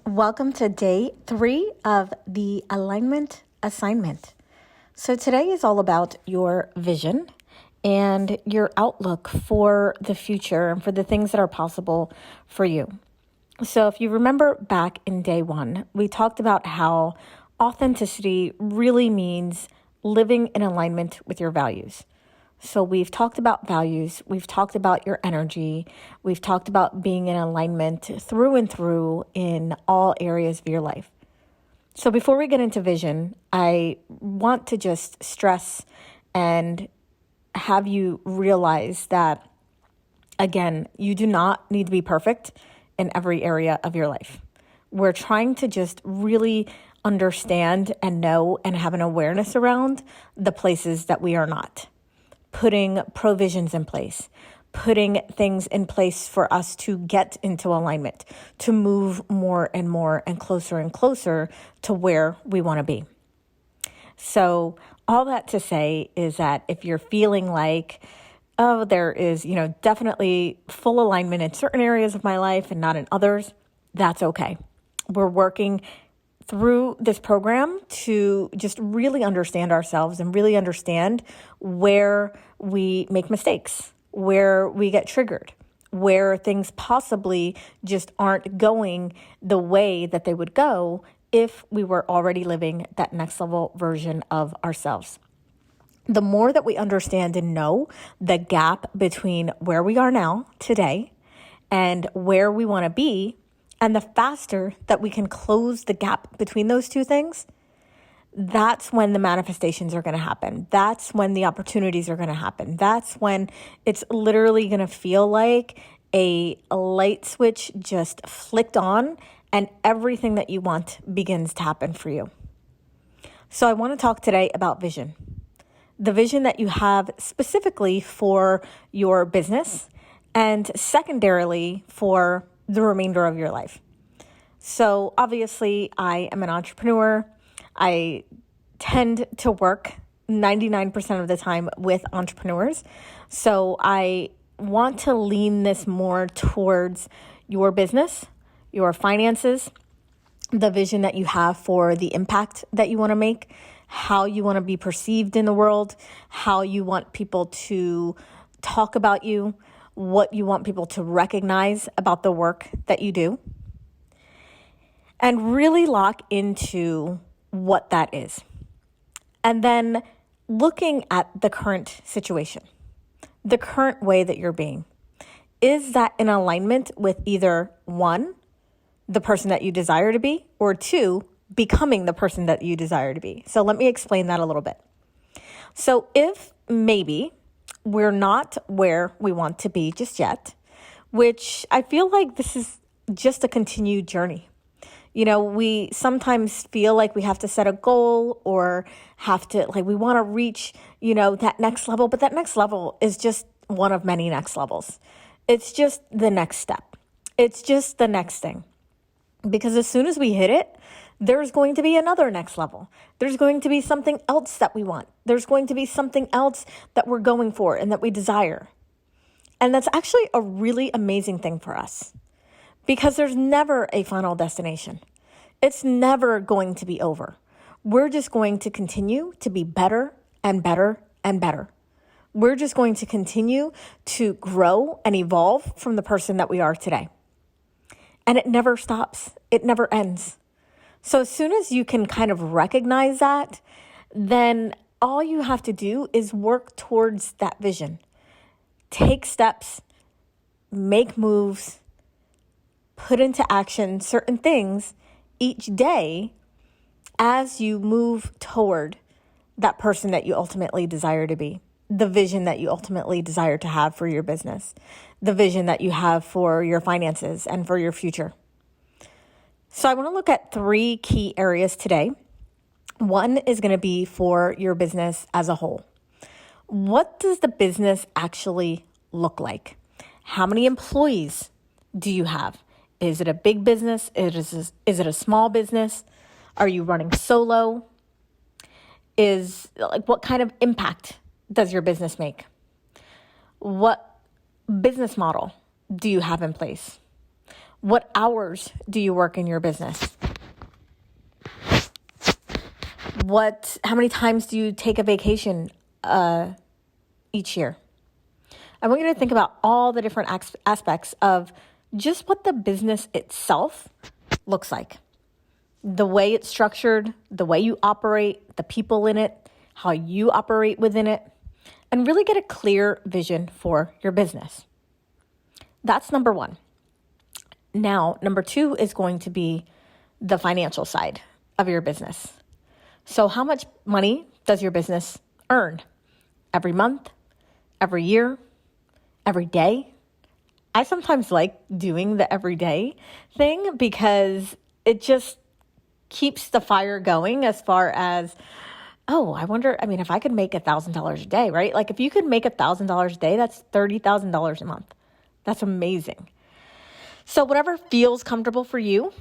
Welcome to day 3 of the alignment assignment. So today is all about your vision and your outlook for the future and for the things that are possible for you. So if you remember back in day 1, we talked about how authenticity really means living in alignment with your values. So we've talked about values, we've talked about your energy, we've talked about being in alignment through and through in all areas of your life. So before we get into vision, I want to just stress and have you realize that, again, you do not need to be perfect in every area of your life. We're trying to just really understand and know and have an awareness around the places that we are not. Putting provisions in place, putting things in place for us to get into alignment, to move more and more and closer to where we want to be. So all that to say is that if you're feeling like, oh, there is, definitely full alignment in certain areas of my life and not in others, that's okay. We're working through this program to just really understand ourselves and really understand where we make mistakes, where we get triggered, where things possibly just aren't going the way that they would go if we were already living that next level version of ourselves. The more that we understand and know the gap between where we are now today and where we want to be, and the faster that we can close the gap between those two things, that's when the manifestations are going to happen. That's when the opportunities are going to happen. That's when it's literally going to feel like a light switch just flicked on and everything that you want begins to happen for you. So I want to talk today about vision. The vision that you have specifically for your business and secondarily for the remainder of your life. So obviously I am an entrepreneur. I tend to work 99% of the time with entrepreneurs. So I want to lean this more towards your business, your finances, the vision that you have for the impact that you want to make, how you want to be perceived in the world, how you want people to talk about you, what you want people to recognize about the work that you do, and really lock into what that is. And then looking at the current situation, the current way that you're being. Is that in alignment with either 1, the person that you desire to be, or 2, becoming the person that you desire to be? So let me explain that a little bit. So if maybe we're not where we want to be just yet, which I feel like this is just a continued journey. We sometimes feel like we have to set a goal or we want to reach, that next level, but that next level is just one of many next levels. It's just the next step. It's just the next thing. Because as soon as we hit it, there's going to be another next level. There's going to be something else that we want. There's going to be something else that we're going for and that we desire. And that's actually a really amazing thing for us because there's never a final destination. It's never going to be over. We're just going to continue to be better and better and better. We're just going to continue to grow and evolve from the person that we are today. And it never stops. It never ends. So as soon as you can kind of recognize that, then all you have to do is work towards that vision. Take steps, make moves, put into action certain things each day as you move toward that person that you ultimately desire to be, the vision that you ultimately desire to have for your business, the vision that you have for your finances and for your future. So I want to look at 3 key areas today. 1 is going to be for your business as a whole. What does the business actually look like? How many employees do you have? Is it a big business? Is it a small business? Are you running solo? What kind of impact does your business make? What business model do you have in place? What hours do you work in your business? How many times do you take a vacation each year? I want you to think about all the different aspects of just what the business itself looks like. The way it's structured, the way you operate, the people in it, how you operate within it, and really get a clear vision for your business. That's number one. Now, number two is going to be the financial side of your business. So how much money does your business earn every month, every year, every day? I sometimes like doing the everyday thing because it just keeps the fire going as far as, I wonder, if I could make $1,000 a day, right? Like if you could make $1,000 a day, that's $30,000 a month. That's amazing. So whatever feels comfortable for you,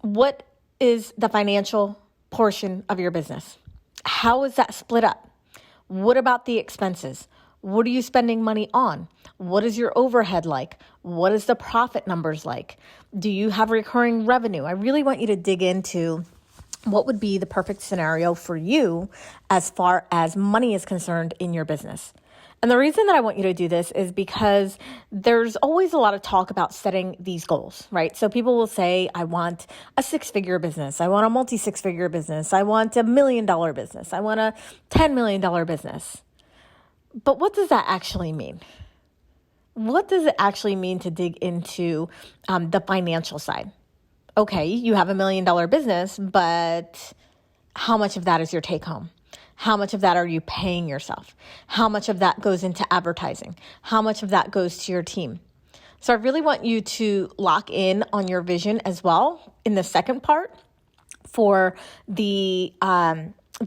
what is the financial portion of your business? How is that split up? What about the expenses? What are you spending money on? What is your overhead like? What is the profit numbers like? Do you have recurring revenue? I really want you to dig into what would be the perfect scenario for you as far as money is concerned in your business. And the reason that I want you to do this is because there's always a lot of talk about setting these goals, right? So people will say, I want a 6-figure business. I want a multi-6-figure business. I want $1 million business. I want a $10 million business. But what does that actually mean? What does it actually mean to dig into the financial side? Okay, you have $1 million business, but how much of that is your take home? How much of that are you paying yourself? How much of that goes into advertising? How much of that goes to your team? So I really want you to lock in on your vision as well in the second part for the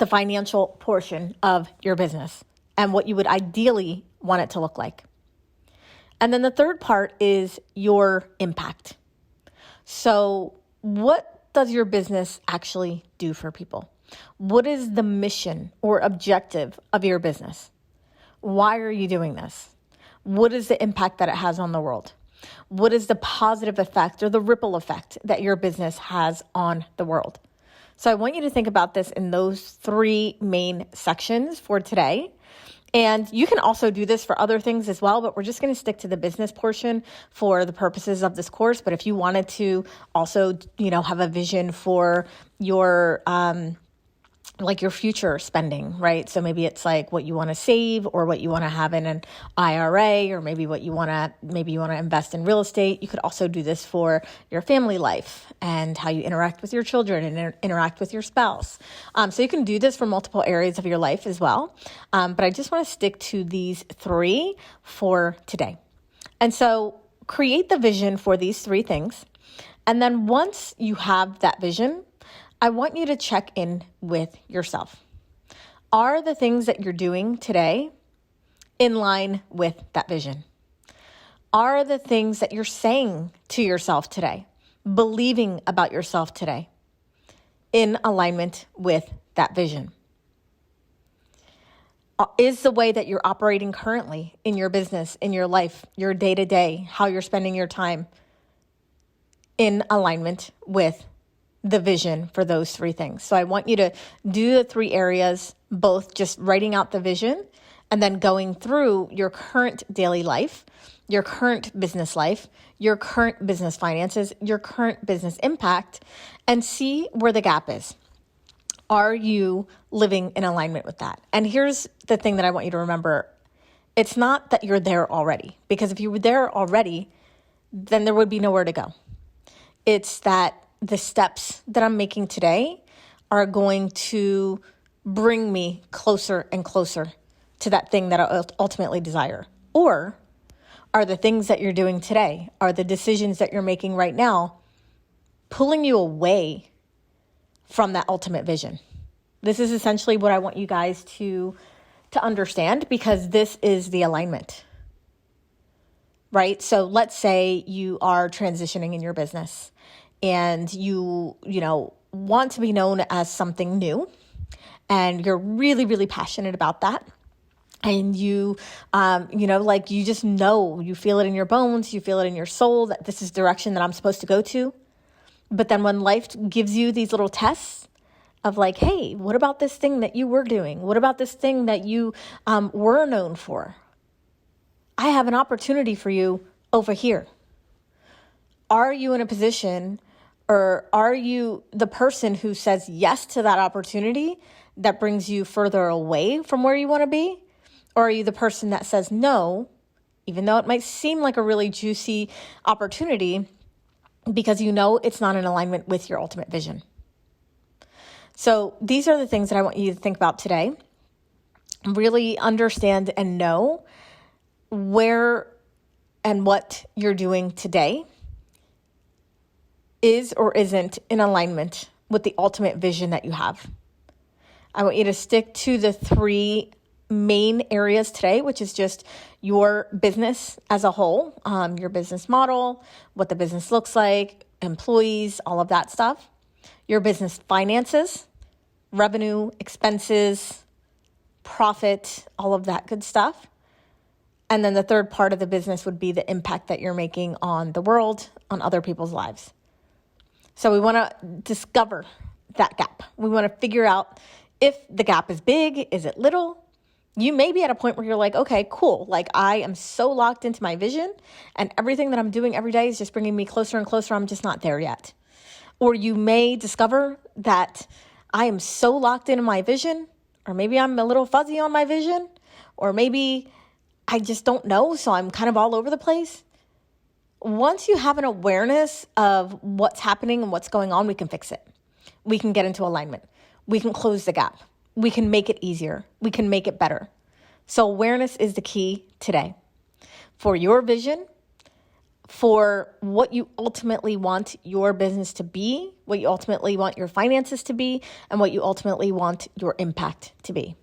financial portion of your business and what you would ideally want it to look like. And then the third part is your impact. So what does your business actually do for people? What is the mission or objective of your business? Why are you doing this? What is the impact that it has on the world? What is the positive effect or the ripple effect that your business has on the world? So I want you to think about this in those 3 main sections for today. And you can also do this for other things as well, but we're just going to stick to the business portion for the purposes of this course. But if you wanted to also, have a vision for your, your future spending, right? So maybe it's like what you want to save or what you want to have in an IRA, or maybe you want to invest in real estate. You could also do this for your family life and how you interact with your children and interact with your spouse. So you can do this for multiple areas of your life as well. But I just want to stick to these 3 for today. And so create the vision for these 3 things. And then once you have that vision, I want you to check in with yourself. Are the things that you're doing today in line with that vision? Are the things that you're saying to yourself today, believing about yourself today, in alignment with that vision? Is the way that you're operating currently in your business, in your life, your day-to-day, how you're spending your time, in alignment with the vision for those 3 things? So I want you to do the 3 areas, both just writing out the vision and then going through your current daily life, your current business life, your current business finances, your current business impact, and see where the gap is. Are you living in alignment with that? And here's the thing that I want you to remember. It's not that you're there already, because if you were there already, then there would be nowhere to go. It's that the steps that I'm making today are going to bring me closer and closer to that thing that I ultimately desire. Or are the things that you're doing today, are the decisions that you're making right now, pulling you away from that ultimate vision? This is essentially what I want you guys to understand, because this is the alignment, right? So let's say you are transitioning in your business and you want to be known as something new, and you're really, really passionate about that. and like you just know, you feel it in your bones, you feel it in your soul that this is the direction that I'm supposed to go to. But then when life gives you these little tests of like, hey, what about this thing that you were doing? What about this thing that you were known for? I have an opportunity for you over here. Are you in a position, or are you the person who says yes to that opportunity that brings you further away from where you want to be? Or are you the person that says no, even though it might seem like a really juicy opportunity, because you know it's not in alignment with your ultimate vision? So these are the things that I want you to think about today. Really understand and know where and what you're doing today is or isn't in alignment with the ultimate vision that you have. I want you to stick to the 3 main areas today, which is just your business as a whole, your business model, what the business looks like, employees, all of that stuff, your business finances, revenue, expenses, profit, all of that good stuff. And then the third part of the business would be the impact that you're making on the world, on other people's lives. So we want to discover that gap. We want to figure out if the gap is big, is it little? You may be at a point where you're like, okay, cool. Like I am so locked into my vision and everything that I'm doing every day is just bringing me closer and closer. I'm just not there yet. Or you may discover that I am so locked into my vision, or maybe I'm a little fuzzy on my vision, or maybe I just don't know. So I'm kind of all over the place. Once you have an awareness of what's happening and what's going on, we can fix it. We can get into alignment. We can close the gap. We can make it easier. We can make it better. So awareness is the key today for your vision, for what you ultimately want your business to be, what you ultimately want your finances to be, and what you ultimately want your impact to be.